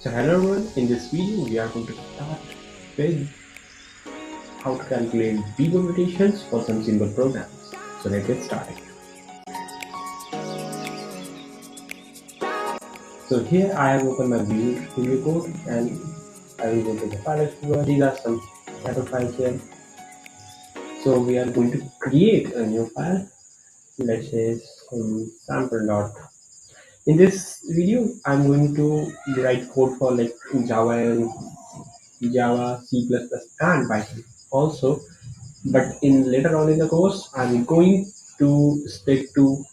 So hello everyone, in this video we are going to start with how to calculate B mutations for some simple programs. So let's get started. So here I have opened my Visual Studio Code and I will go to the file explorer. These are some sample files here. So we are going to create a new file. Let's say some sample dot. In this video I'm going to write code for like Java, C++ and Python. Also, but in later on in the course I'm going to stick to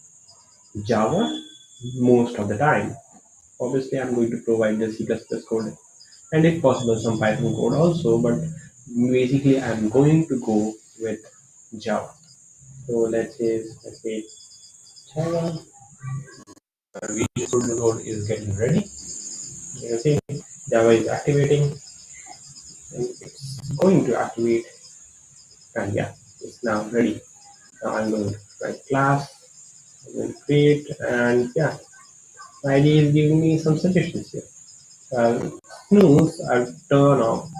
Java most of the time. Obviously I'm going to provide the C++ code and if possible some Python code also, but basically I'm going to go with Java. So let's say Java. Visual Studio Code is getting ready. You can see Java is activating and it's going to activate, and yeah, it's now ready. Now I'm going to write class, I'm going to create, and yeah, the idea is giving me some suggestions here. Snooze, I'll turn off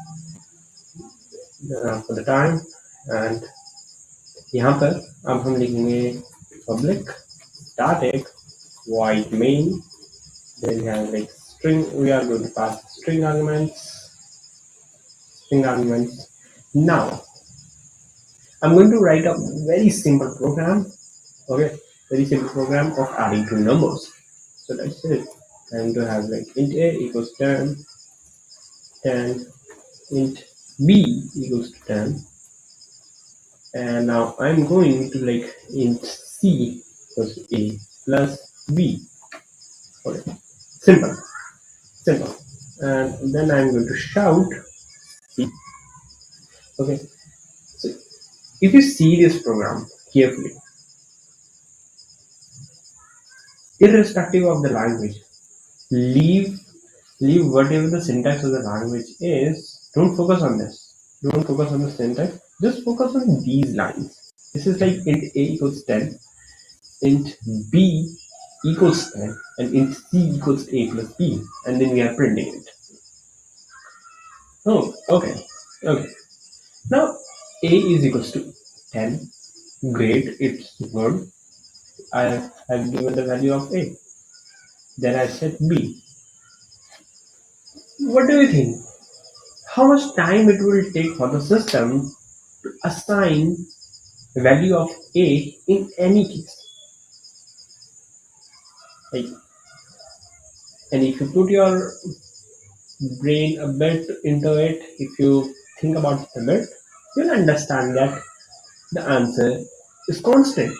for the time, and यहाँ पर अब हम लिखेंगे public static void main. Then we have like string. We are going to pass string arguments. Now I'm going to write a very simple program. Okay, very simple program of adding two numbers. So that's it. I'm going to have like int a equals 10, 10, int b equals to 10, and now I'm going to like int c equals a plus b. Okay, simple, simple. And then I'm going to shout c. Okay, so if you see this program carefully, irrespective of the language, leave leave whatever the syntax of the language is. Don't focus on this. Don't focus on the syntax. Just focus on these lines. This is like int a equals 10, int b equals 10, and int c equals a plus b, and then we are printing it. Oh, okay, okay. Now a is equals to 10. Great, it's good. I have given the value of a. Then I set b. What do you think? How much time it will take for the system to assign the value of a in any case? Like, and if you put your brain a bit into it, if you think about it a bit, you'll understand that the answer is constant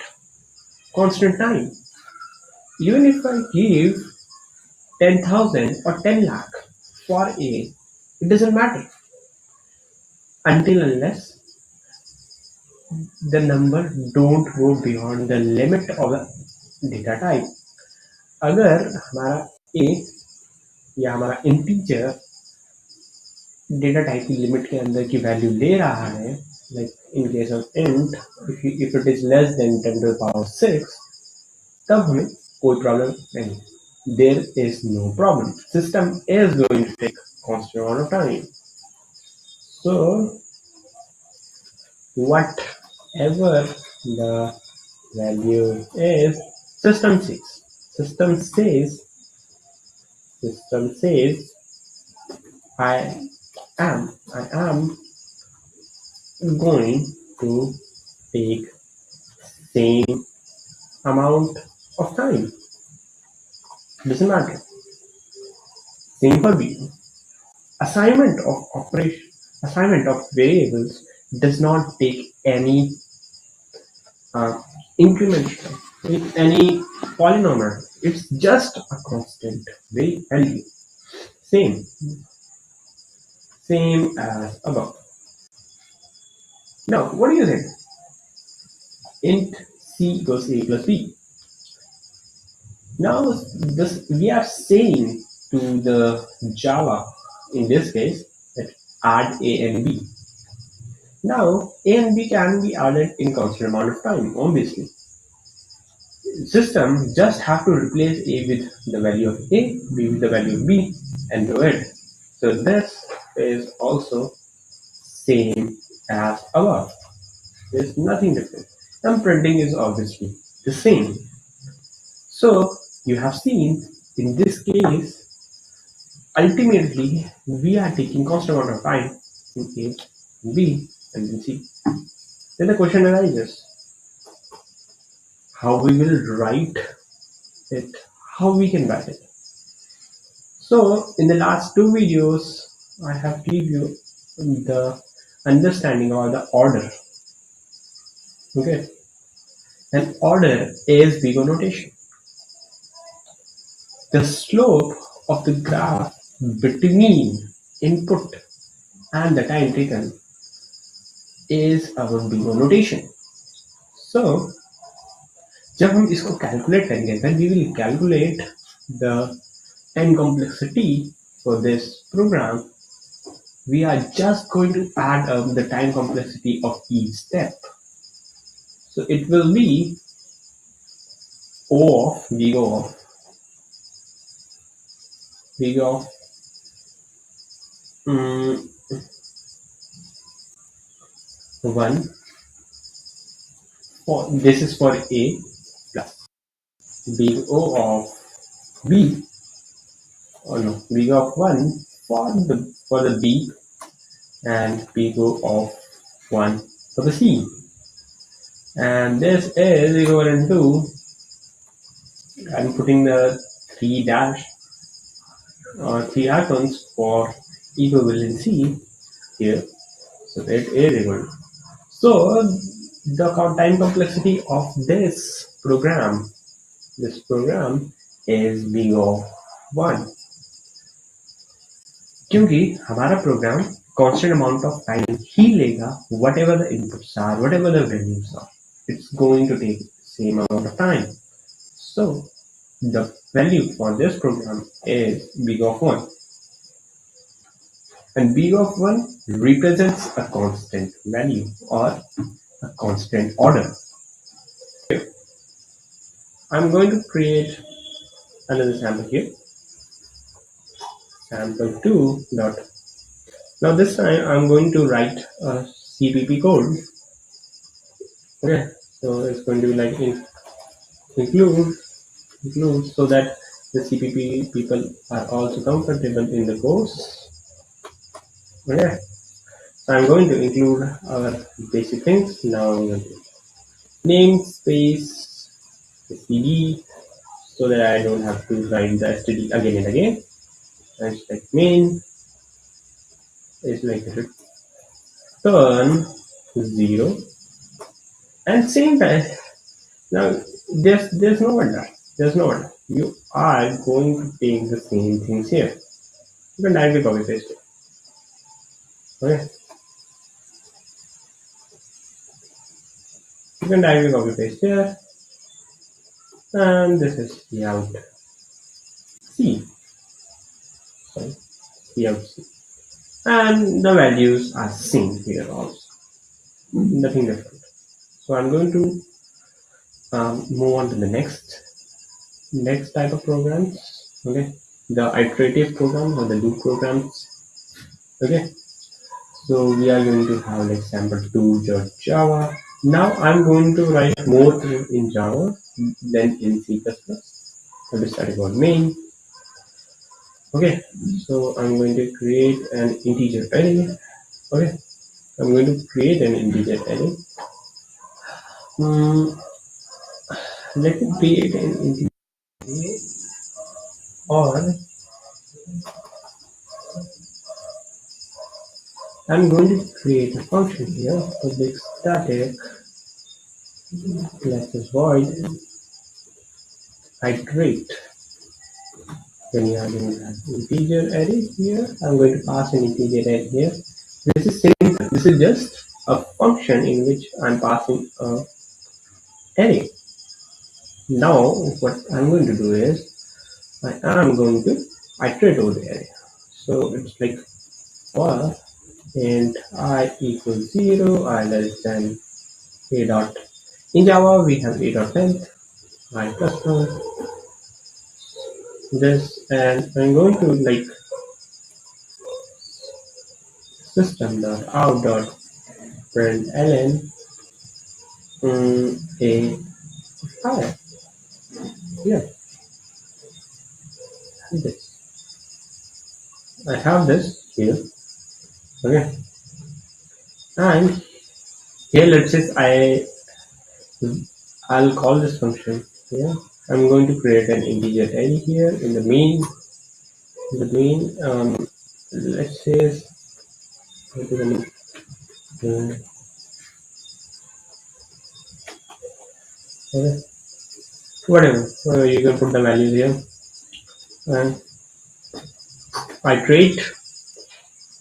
time. Even if I give 10,000 or 10 lakh for a, it doesn't matter until unless the number don't go beyond the limit of the data type. अगर हमारा a या हमारा integer data type की limit के अंदर की value ले रहा है, like in case of int, if it is less than 10 to the power 6, तब हमें कोई प्रॉब्लम नहीं. There is no problem. System is going to take constant amount of time. So whatever the value is, system says I am going to take same amount of time. Doesn't matter. Same for B. Assignment of operation, assignment of variables does not take any uh, increment with any polynomial. It's just a constant value. Same, same as above. Now, what do you think? Int c equals a plus b. Now, this we are saying to the Java, in this case, that add a and b. Now, a and b can be added in constant amount of time, obviously. System just have to replace a with the value of a, b with the value of b, and do it. So this is also same as above. There's nothing different. And printing is obviously the same. So you have seen in this case, ultimately we are taking constant amount of time in A, in B, and in C. Then the question arises, how we will write it, how we can write it. So in the last two videos, I have give you the understanding or the order. Okay, an order is Vigo notation. The slope of the graph between input and the time taken is our Vigo notation. So जब हम इसको calculate करेंगे, when we will calculate the time complexity for this program, we are just going to add up the time complexity of each step. So it will be O of Vigo of um, 1 for this is for A plus big O of B, or no, big O of 1 for the B, and big O of 1 for the C. And this is equivalent to, I'm putting the 3 dash or 3 icons for equivalency here. So it is equal. So the time complexity of this program is big of 1, क्योंकि हमारा program constant amount of time ही लेगा, whatever the inputs are, whatever the values are, it's going to take same amount of time. So the value for this program is big of 1, and big of 1 represents a constant value or a constant order. I'm going to create another sample here, sample 2 dot. Now this time I'm going to write a CPP code. Okay, so it's going to be like include so that the CPP people are also comfortable in the course. Okay, so I'm going to include our basic things. Now I'm going to namespace CD so that I don't have to write the std again and again. And it's like main is like return 0, and same time. Now there's no wonder. There's no wonder. You are going to take the same things here. You can directly copy paste it. Okay. You can directly copy paste here. And this is the out C. Sorry. The out C. And the values are same here also. Nothing different. So I'm going to move on to the next type of programs. Okay. The iterative programs or the loop programs. Okay. So we are going to have like sample 2 Java. Now I'm going to write more in Java than in C++. So this is about main. Okay, so I'm going to create an integer array. Okay, I'm going to create an integer array. Let me create an integer array, or I'm going to create a function here, public static classes void iterate. Then you are going to have integer array here. I'm going to pass an integer array here. This is same. This is just a function in which I'm passing a array. Now what I'm going to do is I am going to iterate over the array. So it's like for int I equals 0, I less than a dot. In Java we have a dot length, I plus this, and I'm going to like system.out.println a file. Here, this. I have this here. Okay, and here let's say I'll call this function here. I'm going to create an integer array here in the main. In the main, let's say what is the name? Okay, whatever. You can put the values here and iterate.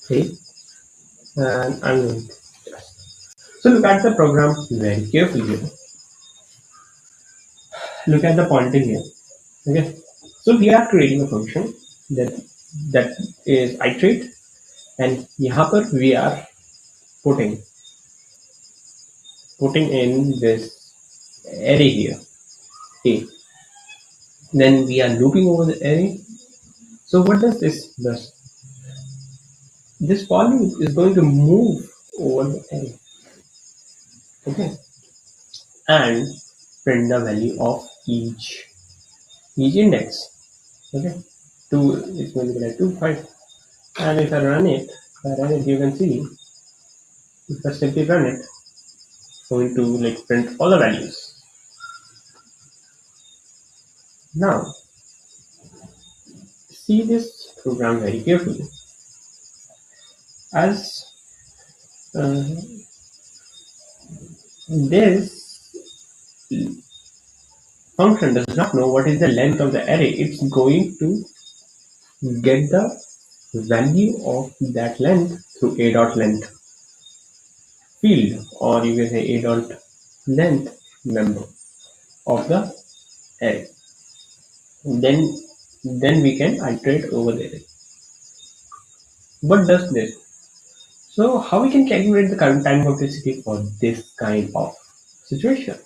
Okay, and I'm going to. So look at the program very carefully here. Look at the pointing here. Okay, so we are creating a function that that is iterate, and यहाँ पर we are putting in this array here a. Then we are looping over the array. So what does this does? This for loop is going to move over the array, okay, and print the value of each index. Okay, 2 is going to be like 2, 5. And if I run it, you can see if I simply run it, it's going to like print all the values. Now see this program very carefully. As uh, this function does not know what is the length of the array, it's going to get the value of that length through a dot length field, or you can say a dot length member of the array. Then we can iterate over the array. What does this? So how we can calculate the current time complexity for this kind of situation?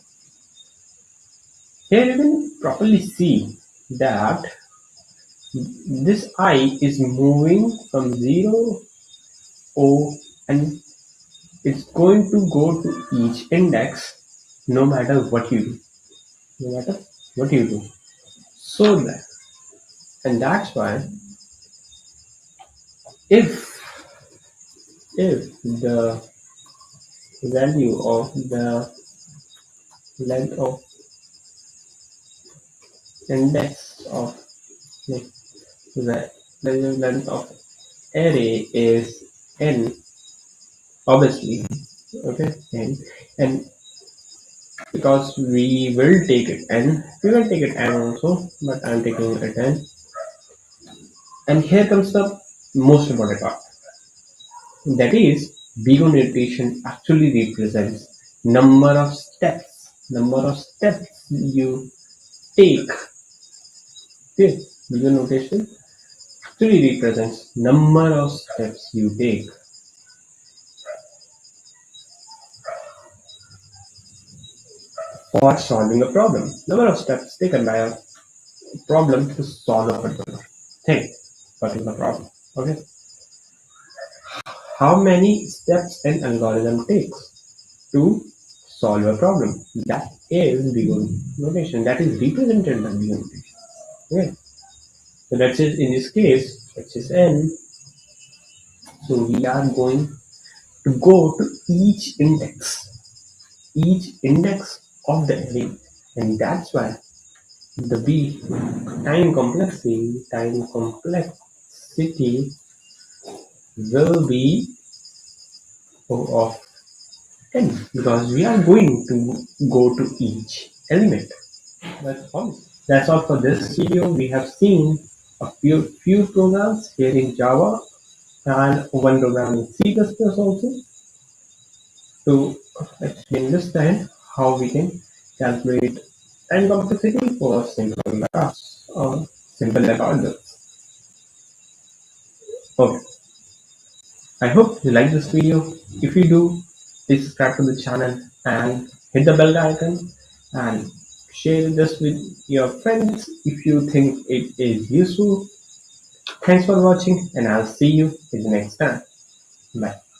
Here you can properly see that this I is moving from 0, O, and it's going to go to each index no matter what you do. No matter what you do. So that, and that's why if the value of the length of index of like the length of array is n, obviously, okay, and because we will take it n, we will take it n also, but I'm taking it n. And here comes the most important part, that is Bego notation actually represents number of steps you take. Okay, Bego notation actually represents number of steps you take for solving a problem. Number of steps taken by a problem to solve a particular thing, particular problem. Okay, how many steps an algorithm takes to solve a problem? That is Bego notation. That is represented by Bego notation. Okay, so let's say in this case, let's say n. So we are going to go to each index of the array, and that's why the B time complexity will be of n, because we are going to go to each element. That's all for this video. We have seen a few programs here in Java and one program in C++ also to understand how we can calculate time complexity for simple tasks or simple algorithms. Okay, I hope you like this video. If you do, please subscribe to the channel and hit the bell icon and share this with your friends if you think it is useful. Thanks for watching, and I'll see you in the next time. Bye.